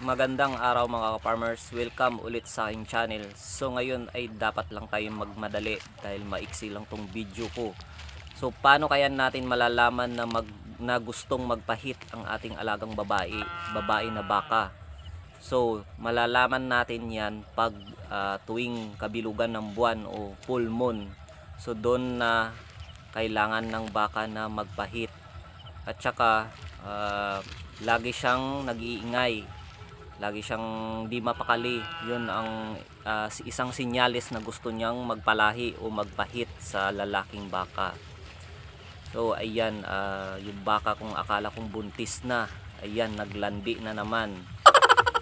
Magandang araw mga ka-farmers, welcome ulit sa aking channel. So ngayon ay dapat lang tayong magmadali dahil maiksi lang tong video ko. So paano kaya natin malalaman na gustong magpahit ang ating alagang babae na baka? So malalaman natin yan pag tuwing kabilugan ng buwan o full moon. So doon na kailangan ng baka na magpahit. At saka lagi siyang nag-iingay, lagi siyang di mapakali. Yun ang isang sinyalis na gusto niyang magpalahi o magpahit sa lalaking baka. So ayan, yung baka kung akala kong buntis na, ayan, naglandi na naman.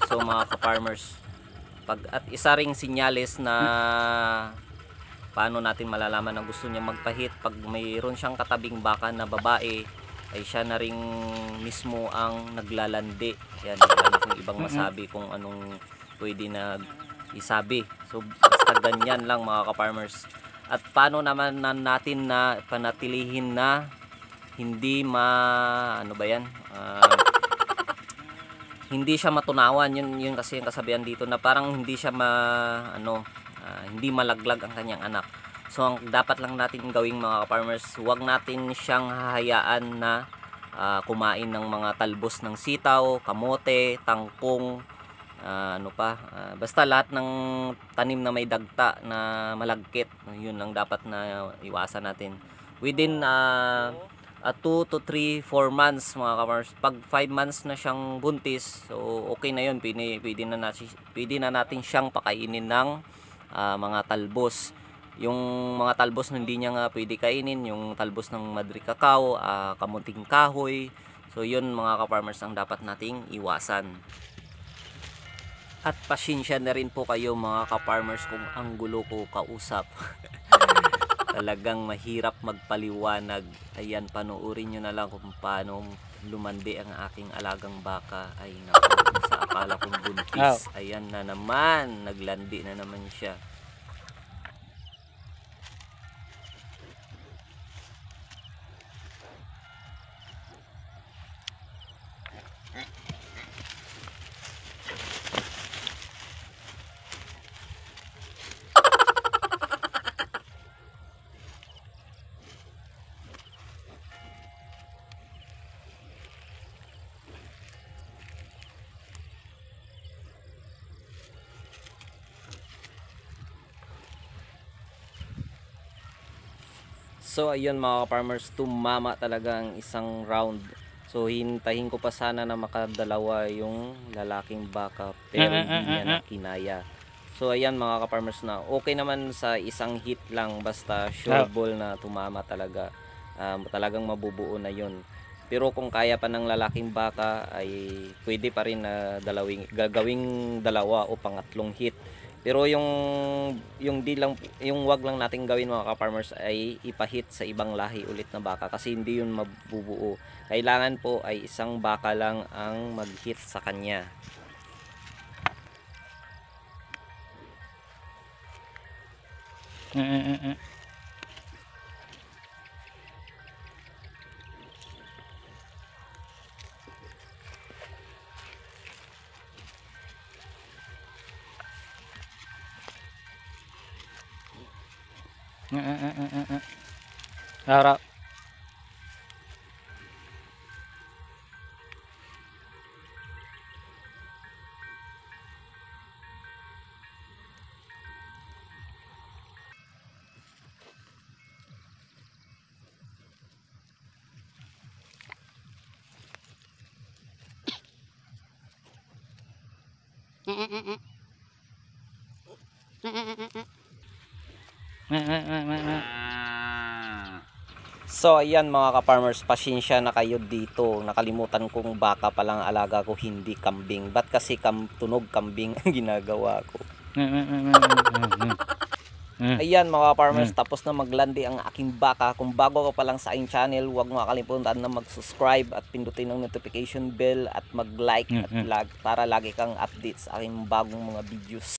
So mga ka-farmers, at isa ring sinyalis na paano natin malalaman na gusto niya magpahit, pag mayroon siyang katabing baka na babae, ay siya na ring mismo ang naglalandi. Yan, wala na kung ibang masabi kung anong pwede na isabi. So basta ganyan lang mga ka-farmers. At paano naman natin na panatilihin na hindi hindi siya matunawan. Yun kasi yung kasabihan dito, na parang hindi siya hindi malaglag ang kanyang anak. So ang dapat lang natin gawing mga ka-farmers, huwag natin siyang hahayaan na kumain ng mga talbos ng sitaw, kamote, tangkong, basta lahat ng tanim na may dagta na malagkit. Yun ang dapat na iwasan natin. Within 2 to 3, 4 months mga ka-farmers. Pag 5 months na siyang buntis, so okay na yun. Pwede na natin siyang pakainin ng mga talbos. Yung mga talbos na hindi niya nga pwede kainin, yung talbos ng madri cacao, kamunting kahoy. So yun mga ka-farmers ang dapat nating iwasan. At pasensya na rin po kayo mga ka-farmers kung ang gulo ko kausap. Talagang mahirap magpaliwanag. Ayan, panoorin nyo na lang kung paano lumandi ang aking alagang baka. Ay naku, sa akala kong buntis, ayan na naman, naglandi na naman siya. So ayun mga farmers, tumama talaga ang isang round. So hintayin ko pa sana na makadalawa yung lalaking baka, pero hindi niya na kinaya. So ayan mga ka-farmers, na okay naman sa isang hit lang, basta sure ball na tumama talaga. Talagang mabubuo na yun. Pero kung kaya pa ng lalaking baka, ay pwede pa rin na gagawing dalawa o pangatlong hit. Pero yung wag lang nating gawin mga ka-farmers ay ipahit sa ibang lahi ulit na baka, kasi hindi yun mabubuo. Kailangan po ay isang baka lang ang mag-hit sa kanya. Harap. So ayan mga ka-farmers, pasensya na kayo dito. Nakalimutan kong baka palang alaga ko, hindi kambing. Ba't kasi tunog kambing ang ginagawa ko? Ayan mga farmers, tapos na maglandi ang aking baka. Kung bago ka pa lang sa aking channel, huwag mo kakalimutan na mag-subscribe at pindutin ang notification bell at mag-like at para lagi kang update sa aking bagong mga videos.